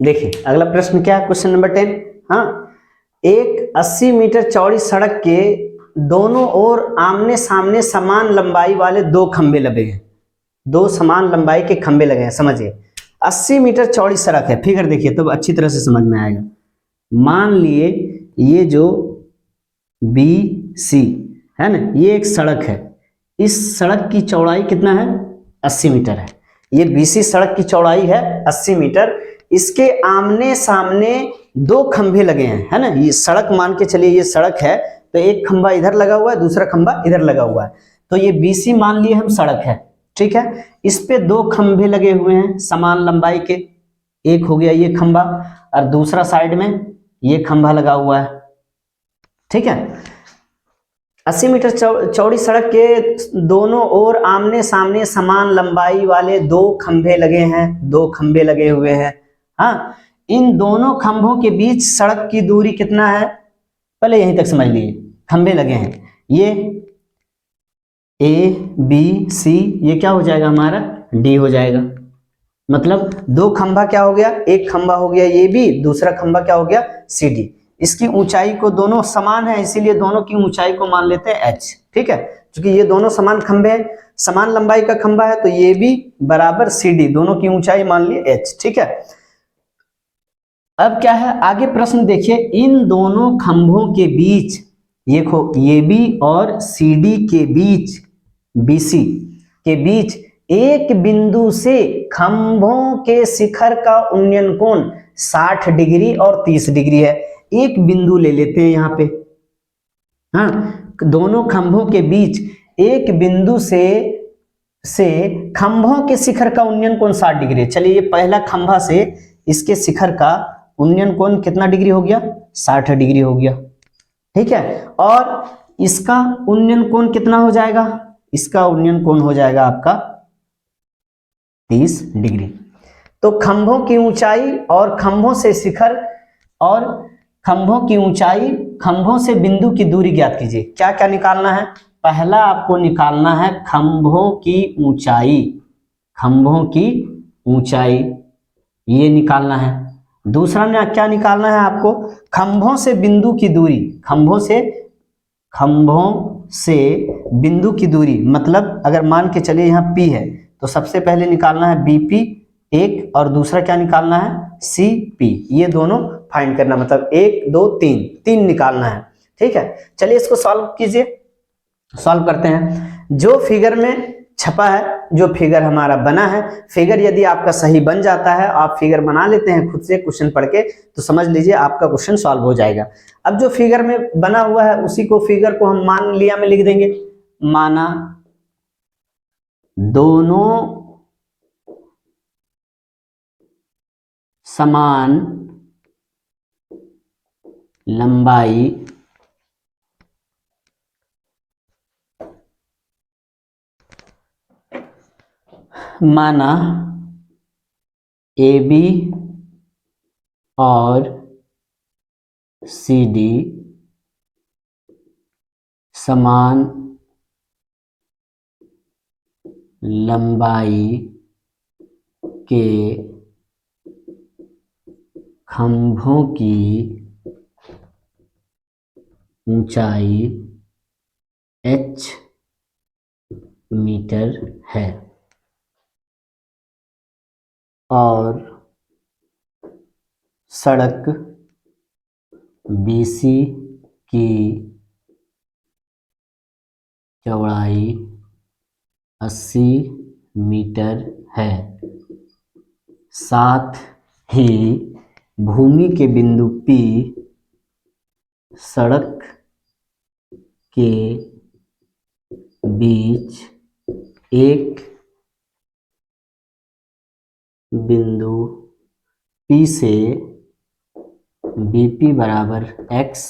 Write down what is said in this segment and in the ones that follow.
देखिए अगला प्रश्न क्या है, क्वेश्चन नंबर 10। हाँ, एक 80 मीटर चौड़ी सड़क के दोनों ओर आमने सामने समान लंबाई वाले दो खंबे लगे हैं, दो समान लंबाई के खंबे लगे हैं। समझिए 80 मीटर चौड़ी सड़क है, फिगर देखिए तो अच्छी तरह से समझ में आएगा। मान लिए ये जो BC है ना, ये एक सड़क है, इस सड़क की चौड़ाई कितना है, 80 मीटर है। ये BC सड़क की चौड़ाई है 80 मीटर। इसके आमने सामने दो खंभे लगे हैं, है ना। ये सड़क मान के चलिए, ये सड़क है तो एक खंभा इधर लगा हुआ है, दूसरा खंभा इधर लगा हुआ है। तो ये BC मान लिए हम सड़क है, ठीक है। इस पे दो खंभे लगे हुए हैं समान लंबाई के, एक हो गया ये खंभा और दूसरा साइड में ये खंभा लगा हुआ है, ठीक है। 80 मीटर चौड़ी सड़क के दोनों ओर आमने सामने समान लंबाई वाले दो खंभे लगे हैं, दो खंभे लगे हुए हैं। हाँ, इन दोनों खंभों के बीच सड़क की दूरी कितना है, पहले यहीं तक समझ लीजिए। खंभे लगे हैं, ये ABC, ये क्या हो जाएगा हमारा D हो जाएगा। मतलब दो खंभा क्या हो गया, एक खंभा हो गया ये B, दूसरा खंभा क्या हो गया CD। इसकी ऊंचाई को दोनों समान है, इसीलिए दोनों की ऊंचाई को मान लेते हैं H, ठीक है। क्योंकि ये दोनों समान खंभे हैं, समान लंबाई का खंभा है, तो ये भी बराबर CD, दोनों की ऊंचाई मान लिए H, ठीक है। अब क्या है आगे प्रश्न देखिए, इन दोनों खंभों के बीच, देखो ये B और CD के बीच, BC के बीच एक बिंदु से खंभों के शिखर का उन्नयन कोण 60 डिग्री और 30 डिग्री है। एक बिंदु ले लेते हैं यहाँ पे, हाँ, दोनों खंभों के बीच एक बिंदु से खंभों के शिखर का उन्नयन कोण 60 डिग्री है। चलिए ये पहला खंभा से इसके शिखर का उन्नयन कोण कितना डिग्री हो गया, 60 डिग्री हो गया, ठीक है। और इसका उन्नयन कोण कितना हो जाएगा, इसका उन्नयन कोण हो जाएगा आपका 30 डिग्री। तो खंभों की ऊंचाई और खंभों से शिखर और खंभों की ऊंचाई, खंभों से बिंदु की दूरी ज्ञात कीजिए। क्या क्या निकालना है, पहला आपको निकालना है खंभों की ऊंचाई, खंभों की ऊंचाई ये निकालना है। दूसरा ने क्या निकालना है आपको, खंभों से बिंदु की दूरी, खंभों से बिंदु की दूरी। मतलब अगर मान के चलिए यहाँ P है तो सबसे पहले निकालना है BP एक, और दूसरा क्या निकालना है CP। ये दोनों फाइंड करना, मतलब 1 2 3 निकालना है, ठीक है। चलिए इसको सॉल्व कीजिए, सॉल्व करते हैं। जो फिगर में छपा है, जो फिगर हमारा बना है, फिगर यदि आपका सही बन जाता है, आप फिगर बना लेते हैं खुद से क्वेश्चन पढ़ के, तो समझ लीजिए आपका क्वेश्चन सॉल्व हो जाएगा। अब जो फिगर में बना हुआ है उसी को, फिगर को हम मान लिया में लिख देंगे। माना दोनों समान लंबाई माना AB और CD समान लंबाई के खंभों की ऊंचाई H मीटर है और सड़क BC की चौड़ाई 80 मीटर है। साथ ही भूमि के बिंदु P सड़क के बीच एक बिंदु P से BP बराबर x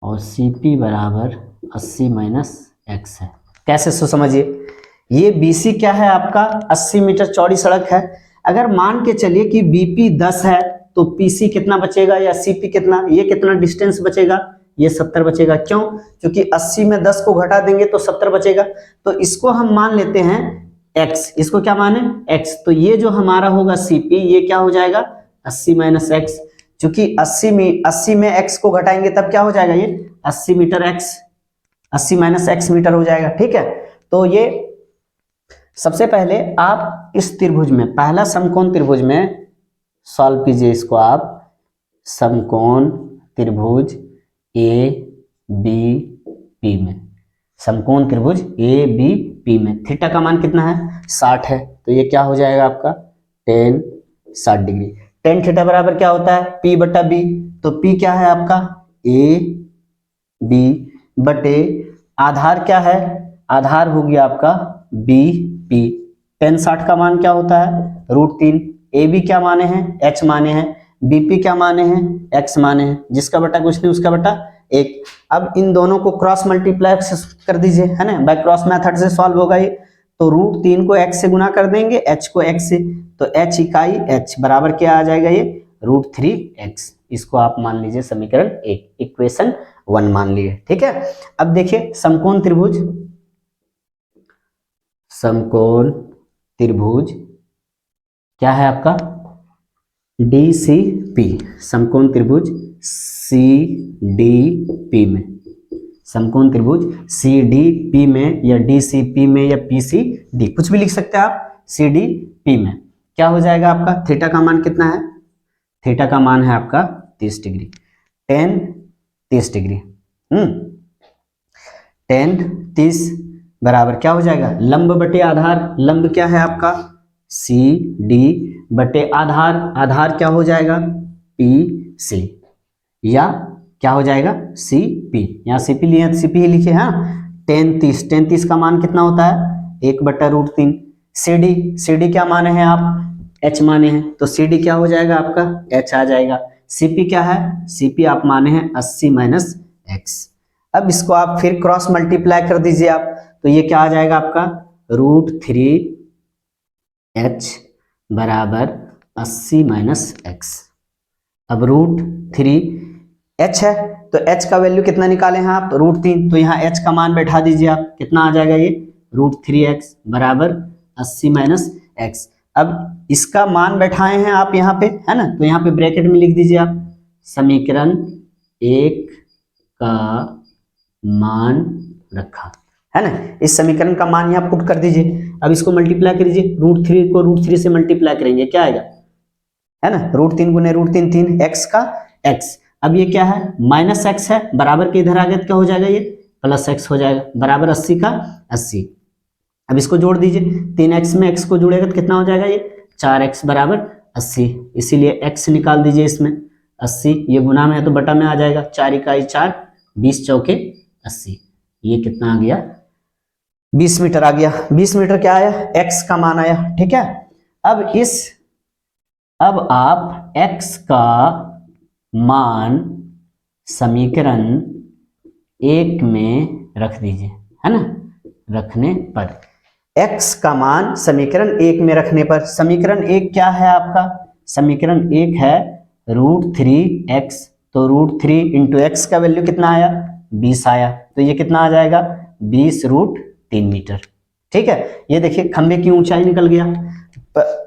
और CP बराबर 80 माइनस x है। कैसे सो समझिए, ये BC क्या है आपका 80 मीटर चौड़ी सड़क है। अगर मान के चलिए कि BP 10 है तो PC कितना बचेगा, या CP कितना, ये कितना डिस्टेंस बचेगा, ये 70 बचेगा। क्यों, क्योंकि 80 में 10 को घटा देंगे तो 70 बचेगा। तो इसको हम मान लेते हैं x, इसको क्या माने x, तो ये जो हमारा होगा CP ये क्या हो जाएगा 80 माइनस एक्स, क्योंकि 80 में x को घटाएंगे तब क्या हो जाएगा ये 80 meter x, 80 minus x meter हो जाएगा। ठीक है, तो ये सबसे पहले आप इस त्रिभुज में, पहला समकोण त्रिभुज में सॉल्व कीजिए इसको आप, समकोण त्रिभुज ए बी पी में, समकोण त्रिभुज ए बी पी में थीटा का मान कितना है 60 है, तो ये क्या हो जाएगा आपका टेन 60 डिग्री। टेन थीटा बराबर क्या होता है P बटा B, तो P क्या है आपका ए बी बटे आधार क्या है, आधार हो गया आपका बी पी। टेन 60 का मान क्या होता है √3, ए बी क्या माने हैं h माने हैं, बीपी क्या माने हैं x माने हैं, जिसका बटा कुछ नहीं उसका बटा 1। अब इन दोनों को क्रॉस मल्टीप्लाई कर दीजिए, है ना, बाय क्रॉस मेथड से सॉल्व होगा ये, तो √3 को x से गुना कर देंगे, h को x से, तो h इकाई h बराबर क्या आ जाएगा ये √3x। इसको आप मान लीजिए समीकरण 1, इक्वेशन 1 मान लिए। ठीक है, अब देखिए समकोण त्रिभुज, समकोण त्रिभुज क्या है आपका DCP, समकोण त्रिभुज CDP में, समकोण त्रिभुज CDP में या DCP में या PCD कुछ भी लिख सकते हैं आप, CDP में क्या हो जाएगा आपका, थीटा का मान कितना है, थीटा का मान है आपका 30 डिग्री, टेन 30 डिग्री, टेन 30 बराबर क्या हो जाएगा लंब बटे आधार, लंब क्या है आपका CD बटे आधार, आधार क्या हो जाएगा PC, या क्या हो जाएगा CP, यहाँ CP लिए CP ही लिखे, हाँ, टेन 30 का मान कितना होता है 1 बटा √3। CD क्या माने हैं आप h माने हैं, तो CD क्या हो जाएगा आपका h आ जाएगा। CP क्या है, CP आप माने हैं 80 माइनस एक्स। अब इसको आप फिर क्रॉस मल्टीप्लाई कर दीजिए आप, तो ये क्या आ जाएगा आपका √3h बराबर 80 माइनस एक्स। अब √3h है तो h का वैल्यू कितना निकाले हैं आप √3, तो यहाँ h का मान बैठा दीजिए आप, कितना आ जाएगा ये √3x बराबर 80 माइनस एक्स। अब इसका मान बैठाए हैं आप यहाँ पे, है ना, तो यहाँ पे ब्रैकेट में लिख दीजिए आप समीकरण 1 का मान रखा, है ना, इस समीकरण का मान यहाँ पुट कर दीजिए। अब इसको मल्टीप्लाई करिए, √3 को √3 से मल्टीप्लाई करेंगे क्या आएगा, है ना, √3 गुने √3 3 x का x। अब ये क्या है माइनस x है, बराबर के इधर आ गया तो क्या हो जाएगा ये प्लस x हो जाएगा, बराबर 80 का 80। अब इसको जोड़ दीजिए, 3x में x को जोड़ेगा तो कितना हो जाएगा ये 4x बराबर 80, इसीलिए x निकाल दीजिए इसमें 80, ये गुना में है तो बटा में आ जाएगा, 4 इकाई 4 20 चौके 80, ये कितना आ गया 20 मीटर आ गया। 20 मीटर क्या आया x का मान आया। ठीक है, अब आप x का मान समीकरण 1 में रख दीजिए, है ना, रखने पर x का मान समीकरण 1 में रखने पर, समीकरण 1 क्या है आपका, समीकरण 1 है √3x, तो √3 इंटू एक्स का वैल्यू कितना आया 20 आया, तो ये कितना आ जाएगा 20√3 मीटर। ठीक है, ये देखिए खंबे की ऊंचाई निकल गया,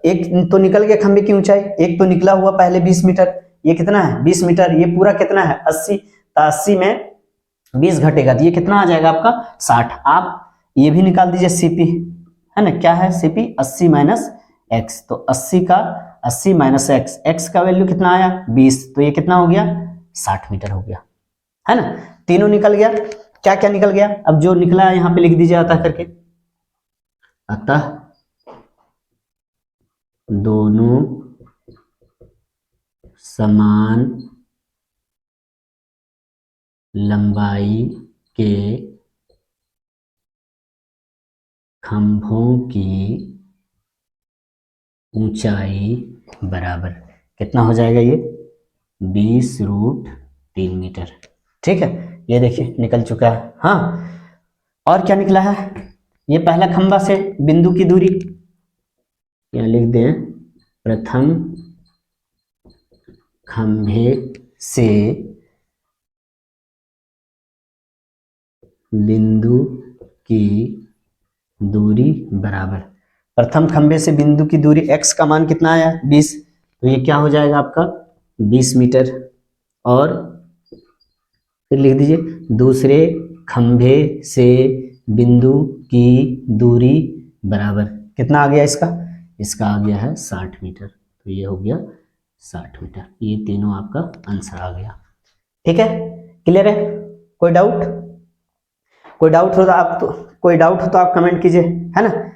एक तो निकल गया खंबे की ऊंचाई, एक तो निकला हुआ पहले 20 मीटर, ये कितना है 20 मीटर, ये पूरा कितना है 80, तो 80 में 20 घटेगा तो ये कितना आ जाएगा आपका 60। आप ये भी निकाल दीजिए CP, है ना, क्या है CP 80 माइनस एक्स, तो 80 का 80 माइनस एक्स, एक्स का वैल्यू कितना आया 20, तो ये कितना हो गया 60 मीटर हो गया, है ना, तीनों निकल गया। क्या क्या निकल गया, अब जो निकला है यहाँ पे लिख दीजिए अतः करके, अतः दोनों समान लंबाई के खंभों की ऊंचाई बराबर, कितना हो जाएगा ये 20√3 मीटर। ठीक है, ये देखिए निकल चुका है। हाँ, और क्या निकला है, ये पहला खंभा से बिंदु की दूरी, यहाँ लिख दें प्रथम खंभे से बिंदु की दूरी बराबर, प्रथम खंभे से बिंदु की दूरी x का मान कितना आया 20, तो ये क्या हो जाएगा आपका 20 मीटर। और फिर लिख दीजिए दूसरे खंभे से बिंदु की दूरी बराबर कितना आ गया इसका आ गया है 60 मीटर। तो ये हो गया 60 मीटर। ये तीनों आपका आंसर आ गया। ठीक है, क्लियर है? कोई डाउट हो तो आप कमेंट कीजिए, है ना।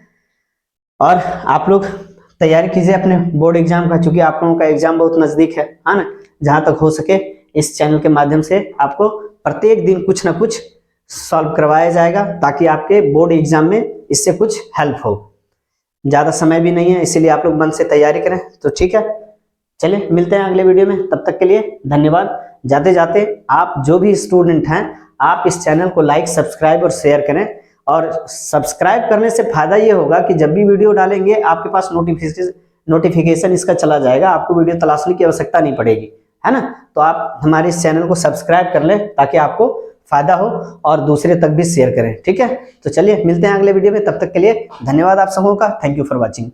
और आप लोग तैयारी कीजिए अपने बोर्ड एग्जाम का, चूंकि आप लोगों का एग्जाम बहुत नजदीक है ना। जहां तक हो सके इस चैनल के माध्यम से आपको प्रत्येक दिन कुछ ना कुछ सॉल्व करवाया जाएगा, ताकि आपके बोर्ड एग्जाम में इससे कुछ हेल्प हो। ज्यादा समय भी नहीं है, इसीलिए आप लोग मन से तैयारी करें। तो ठीक है, चलिए मिलते हैं अगले वीडियो में, तब तक के लिए धन्यवाद। जाते जाते आप जो भी स्टूडेंट हैं, आप इस चैनल को लाइक, सब्सक्राइब और शेयर करें। और सब्सक्राइब करने से फायदा ये होगा कि जब भी वीडियो डालेंगे आपके पास नोटिफिकेशन इसका चला जाएगा, आपको वीडियो तलाशने की आवश्यकता नहीं पड़ेगी, है ना। तो आप हमारे इस चैनल को सब्सक्राइब कर लें ताकि आपको फायदा हो और दूसरे तक भी शेयर करें। ठीक है, तो चलिए मिलते हैं अगले वीडियो में, तब तक के लिए धन्यवाद आप सबों का। Thank you for watching.